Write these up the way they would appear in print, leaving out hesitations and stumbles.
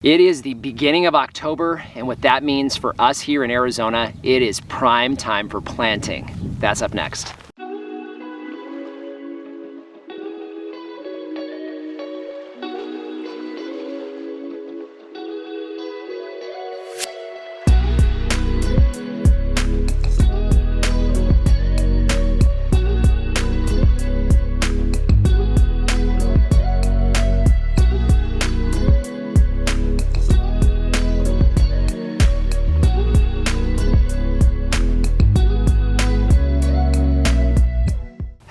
It is the beginning of October, and what that means for us here in Arizona, it is prime time for planting. That's up next.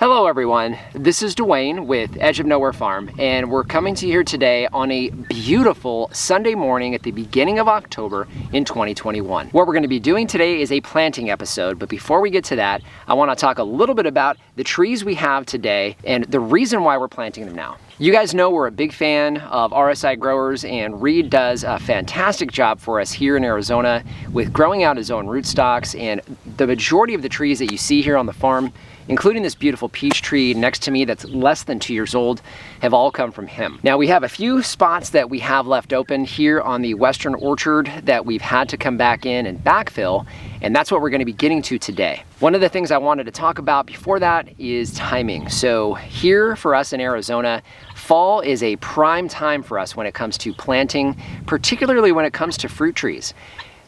Hello everyone, this is Dwayne with Edge of Nowhere Farm, and we're coming to you here today on a beautiful Sunday morning at the beginning of October in 2021. What we're going to be doing today is a planting episode, but before we get to that, I want to talk a little bit about the trees we have today and the reason why we're planting them now. You guys know we're a big fan of RSI Growers, and Reed does a fantastic job for us here in Arizona with growing out his own rootstocks, and the majority of the trees that you see here on the farm, including this beautiful peach tree next to me that's less than 2 years old, have all come from him. Now we have a few spots that we have left open here on the western orchard that we've had to come back in and backfill, and that's what we're going to be getting to today. One of the things I wanted to talk about before that is timing. So here for us in Arizona, fall is a prime time for us when it comes to planting, particularly when it comes to fruit trees.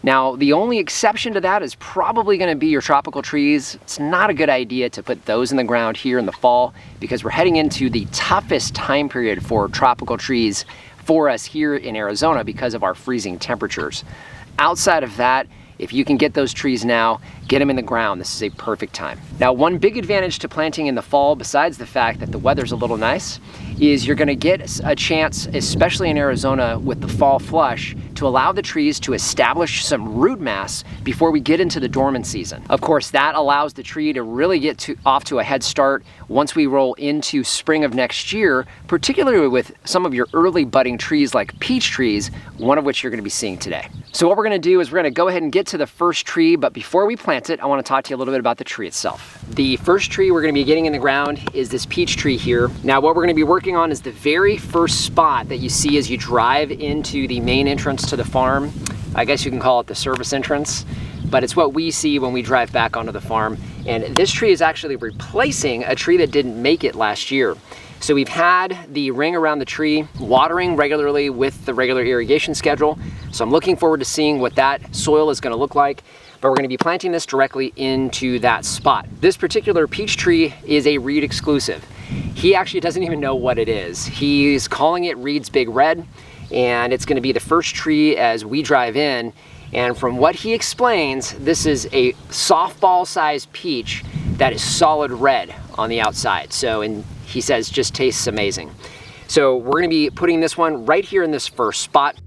Now, the only exception to that is probably going to be your tropical trees. It's not a good idea to put those in the ground here in the fall because we're heading into the toughest time period for tropical trees for us here in Arizona because of our freezing temperatures. Outside of that, if you can get those trees now, get them in the ground. This is a perfect time. Now, one big advantage to planting in the fall, besides the fact that the weather's a little nice, is you're gonna get a chance, especially in Arizona with the fall flush, to allow the trees to establish some root mass before we get into the dormant season. Of course, that allows the tree to really get off to a head start once we roll into spring of next year, particularly with some of your early budding trees like peach trees, one of which you're gonna be seeing today. So what we're gonna do is we're gonna go ahead and get to the first tree, but before we plant it, I wanna talk to you a little bit about the tree itself. The first tree we're gonna be getting in the ground is this peach tree here. Now what we're gonna be working on is the very first spot that you see as you drive into the main entrance to the farm. I guess you can call it the service entrance, but it's what we see when we drive back onto the farm. And this tree is actually replacing a tree that didn't make it last year. So we've had the ring around the tree watering regularly with the regular irrigation schedule. So I'm looking forward to seeing what that soil is going to look like, but we're going to be planting this directly into that spot. This particular peach tree is a Reed exclusive. He actually doesn't even know what it is. He's calling it Reed's Big Red, and it's going to be the first tree as we drive in. And from what he explains, this is a softball-sized peach that is solid red on the outside. So, and he says just tastes amazing. So we're going to be putting this one right here in this first spot.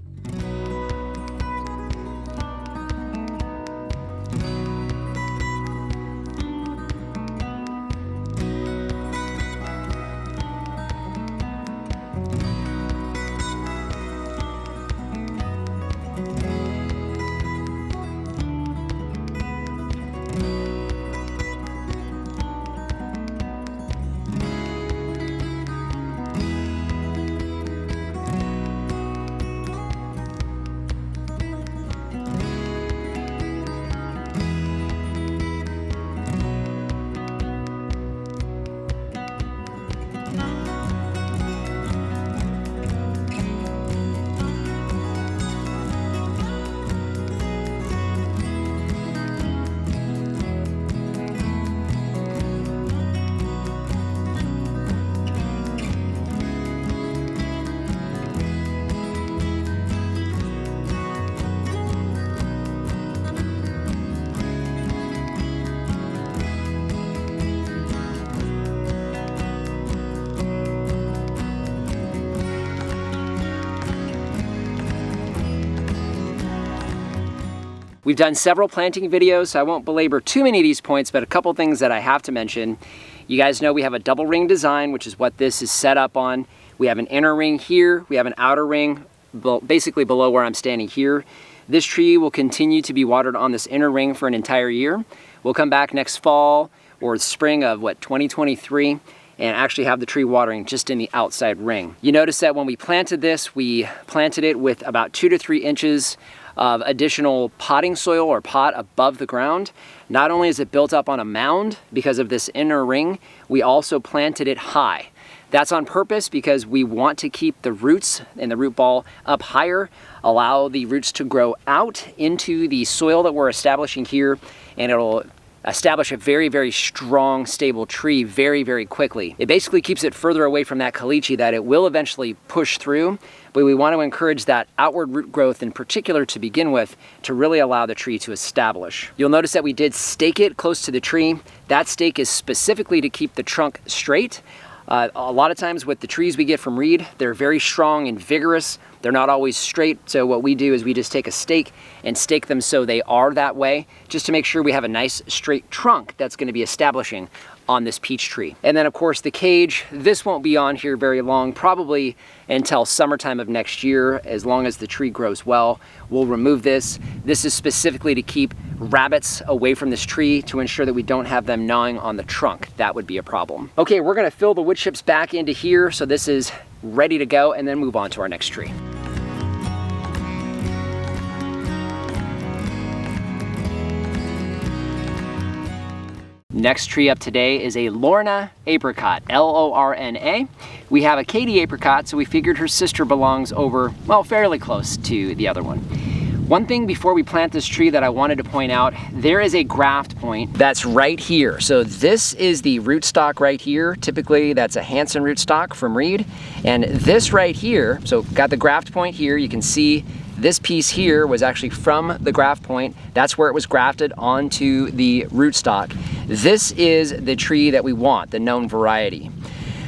We've done several planting videos, so I won't belabor too many of these points, but a couple things that I have to mention. You guys know we have a double ring design, which is what this is set up on. We have an inner ring here, we have an outer ring, basically below where I'm standing here. This tree will continue to be watered on this inner ring for an entire year. We'll come back next fall or spring of 2023, and actually have the tree watering just in the outside ring. You notice that when we planted this, we planted it with about 2 to 3 inches of additional potting soil or pot above the ground. Not only is it built up on a mound because of this inner ring, we also planted it high. That's on purpose because we want to keep the roots and the root ball up higher, allow the roots to grow out into the soil that we're establishing here, and it'll establish a very, very strong, stable tree very, very quickly. It basically keeps it further away from that caliche that it will eventually push through, but we want to encourage that outward root growth in particular to begin with to really allow the tree to establish. You'll notice that we did stake it close to the tree. That stake is specifically to keep the trunk straight. A lot of times with the trees we get from reed, they're very strong and vigorous. They're not always straight. So what we do is we just take a stake and stake them so they are that way, just to make sure we have a nice straight trunk that's going to be establishing on this peach tree. And then of course the cage, this won't be on here very long, probably until summertime of next year, as long as the tree grows well. We'll remove this. This is specifically to keep rabbits away from this tree to ensure that we don't have them gnawing on the trunk. That would be a problem. Okay, we're gonna fill the wood chips back into here so this is ready to go, and then move on to our next tree. Next tree up today is a lorna apricot, L-O-R-N-A. We have a Katie apricot, so we figured her sister belongs over, well, fairly close to the other one. One thing before we plant this tree that I wanted to point out, there is a graft point that's right here. So this is the rootstock right here. Typically that's a Hansen rootstock from reed. And this right here, so got the graft point here, you can see this piece here was actually from the graft point. That's where it was grafted onto the rootstock. This is the tree that we want, the known variety.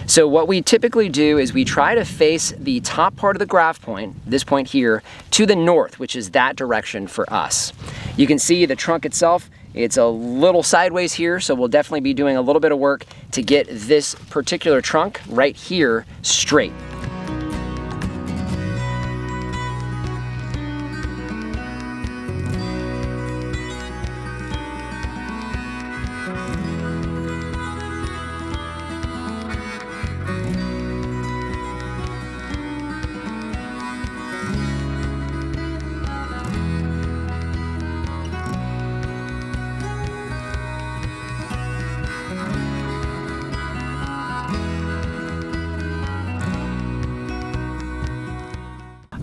So what we typically do is we try to face the top part of the graft point, this point here, to the north, which is that direction for us. You can see the trunk itself, it's a little sideways here, so we'll definitely be doing a little bit of work to get this particular trunk right here straight.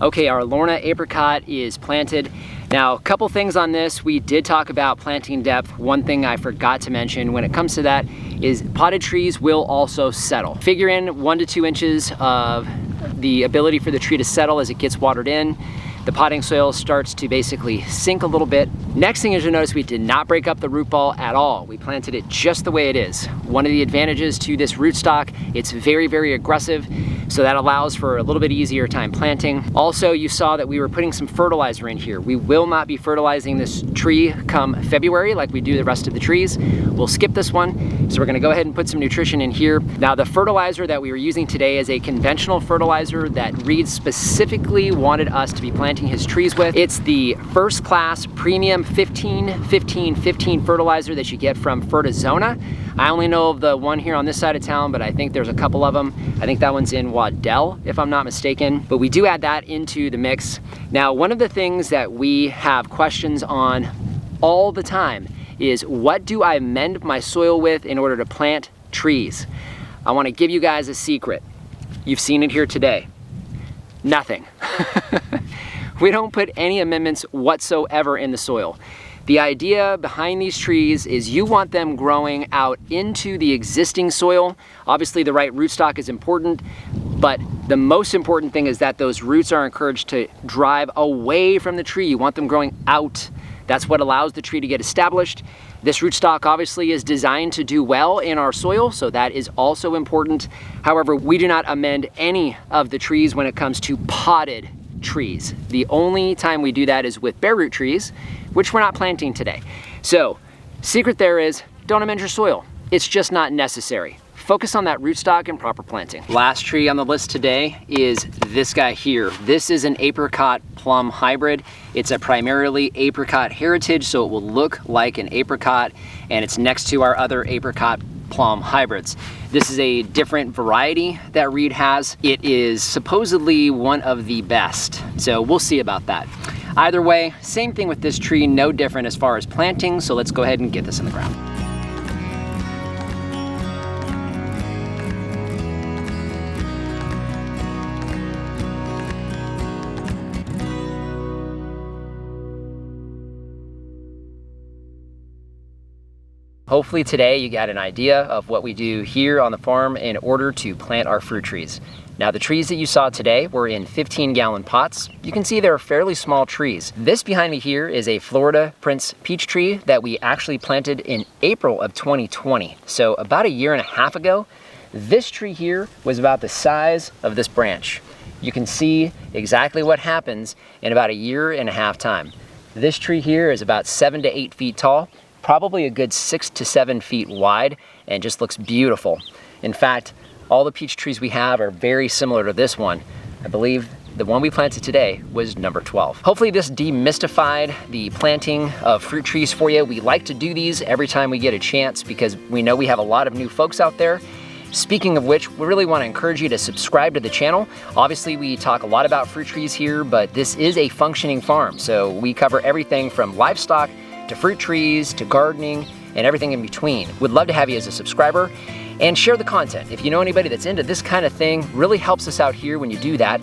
Okay, our lorna apricot is planted. Now, a couple things on this. We did talk about planting depth. One thing I forgot to mention when it comes to that is potted trees will also settle. Figure in 1 to 2 inches of the ability for the tree to settle as it gets watered in. The potting soil starts to basically sink a little bit. Next thing is you'll notice we did not break up the root ball at all. We planted it just the way it is. One of the advantages to this rootstock, it's very, very aggressive, so that allows for a little bit easier time planting. Also, you saw that we were putting some fertilizer in here. We will not be fertilizing this tree come February like we do the rest of the trees. We'll skip this one, so we're gonna go ahead and put some nutrition in here. Now, the fertilizer that we were using today is a conventional fertilizer that Reed specifically wanted us to be planting his trees with. It's the first class premium 15-15-15 fertilizer that you get from Fertizona. I only know of the one here on this side of town, but I think there's a couple of them. I think that one's in Waddell, if I'm not mistaken. But we do add that into the mix. Now, one of the things that we have questions on all the time is what do I amend my soil with in order to plant trees? I want to give you guys a secret. You've seen it here today. Nothing. We don't put any amendments whatsoever in the soil. The idea behind these trees is you want them growing out into the existing soil. Obviously the right rootstock is important, but the most important thing is that those roots are encouraged to drive away from the tree. You want them growing out. That's what allows the tree to get established. This rootstock obviously is designed to do well in our soil, so that is also important. However, we do not amend any of the trees when it comes to potted trees. The only time we do that is with bare root trees, which we're not planting today. So, secret there is don't amend your soil. It's just not necessary. Focus on that rootstock and proper planting. Last tree on the list today is this guy here. This is an apricot plum hybrid. It's a primarily apricot heritage, so it will look like an apricot, and it's next to our other apricot plum hybrids. This is a different variety that Reed has. It is supposedly one of the best, so we'll see about that. Either way, same thing with this tree, no different as far as planting, so let's go ahead and get this in the ground. Hopefully today you got an idea of what we do here on the farm in order to plant our fruit trees. Now the trees that you saw today were in 15-gallon pots. You can see they're fairly small trees. This behind me here is a Florida Prince peach tree that we actually planted in April of 2020. So about a year and a half ago, this tree here was about the size of this branch. You can see exactly what happens in about a year and a half time. This tree here is about 7 to 8 feet tall, probably a good 6 to 7 feet wide, and just looks beautiful. In fact, all the peach trees we have are very similar to this one. I believe the one we planted today was number 12. Hopefully this demystified the planting of fruit trees for you. We like to do these every time we get a chance because we know we have a lot of new folks out there. Speaking of which, we really want to encourage you to subscribe to the channel. Obviously, we talk a lot about fruit trees here, but this is a functioning farm. So we cover everything from livestock to fruit trees, to gardening, and everything in between. Would love to have you as a subscriber and share the content. If you know anybody that's into this kind of thing, really helps us out here when you do that.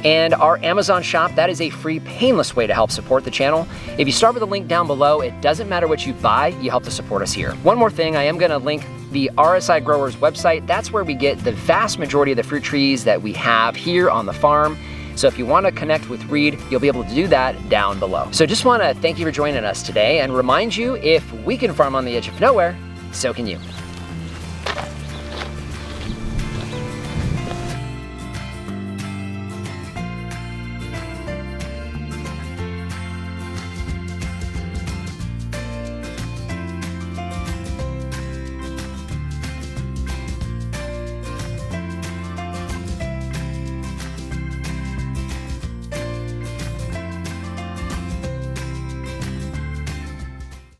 And our Amazon shop, that is a free, painless way to help support the channel. If you start with the link down below, it doesn't matter what you buy, you help to support us here. One more thing, I am gonna link the RSI Growers website. That's where we get the vast majority of the fruit trees that we have here on the farm. So if you want to connect with Reed, you'll be able to do that down below. So just want to thank you for joining us today and remind you, if we can farm on the edge of nowhere, so can you.